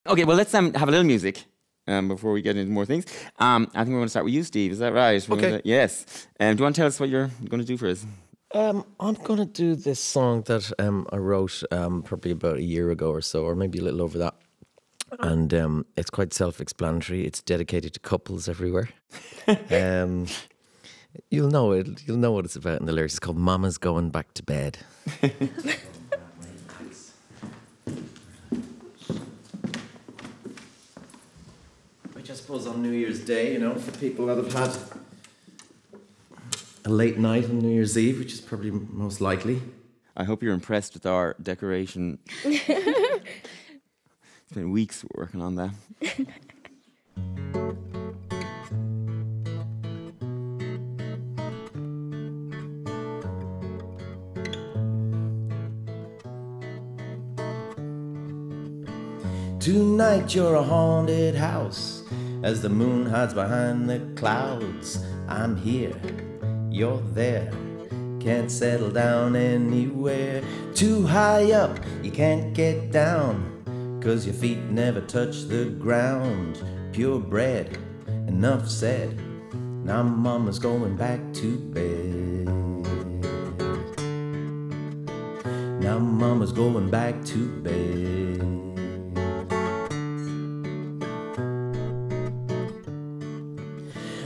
Okay, well, let's have a little music before we get into more things. I think we're going to start with you, Steve. Is that right? Okay. Yes. Do you want to tell us what you're going to do for us? I'm going to do this song that I wrote probably about a year ago or so, or maybe a little over that. And it's quite self-explanatory. It's dedicated to couples everywhere. You'll know it. You'll know what it's about in the lyrics. It's called "Mama's Going Back to Bed." Which I suppose on New Year's Day, you know, for people that have had a late night on New Year's Eve, which is probably most likely. I hope you're impressed with our decoration. It's been weeks working on that. Tonight you're a haunted house as the moon hides behind the clouds. I'm here, you're there, can't settle down anywhere. Too high up, you can't get down, 'cause your feet never touch the ground. Purebred, enough said, now mama's going back to bed. Now mama's going back to bed.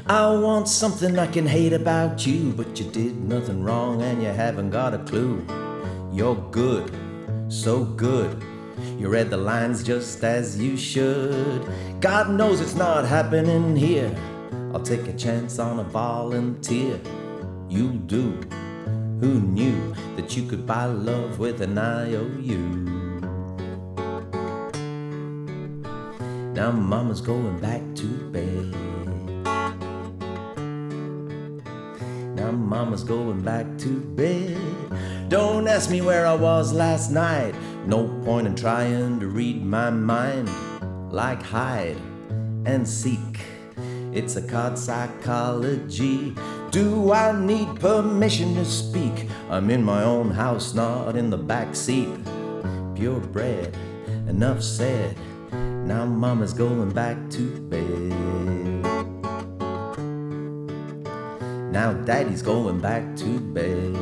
I want something I can hate about you, but you did nothing wrong and you haven't got a clue. You're good, so good. You read the lines just as you should. God knows it's not happening here. I'll take a chance on a volunteer. You'll do. Who knew that you could buy love with an IOU? Now mama's going back to bed. Now mama's going back to bed. Don't ask me where I was last night. No point in trying to read my mind. Like hide and seek, it's a card psychology. Do I need permission to speak? I'm in my own house, not in the back seat. Purebred, enough said. Now mama's going back to bed. Now daddy's going back to bed.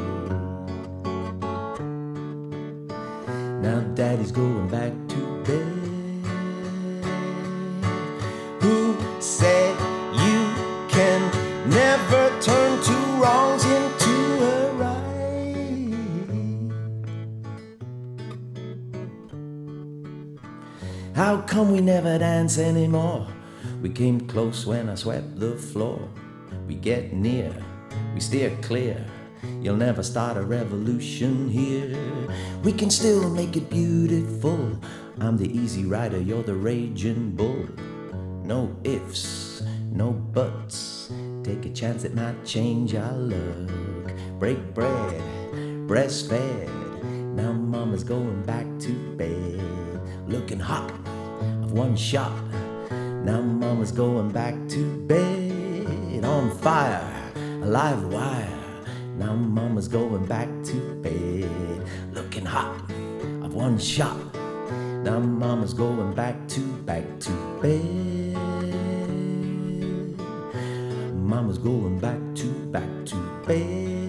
Now daddy's going back to bed. Who said you can never turn two wrongs into a right? How come we never dance anymore? We came close when I swept the floor. We get near, we steer clear. You'll never start a revolution here. We can still make it beautiful. I'm the easy rider, you're the raging bull. No ifs, no buts. Take a chance, it might change our luck. Break bread, breastfed. Now mama's going back to bed. Looking hot, of one shot. Now mama's going back to bed. On fire, a live wire. Now mama's going back to bed. Looking hot, of one shot. Now mama's going back to bed. Mama's going back to bed.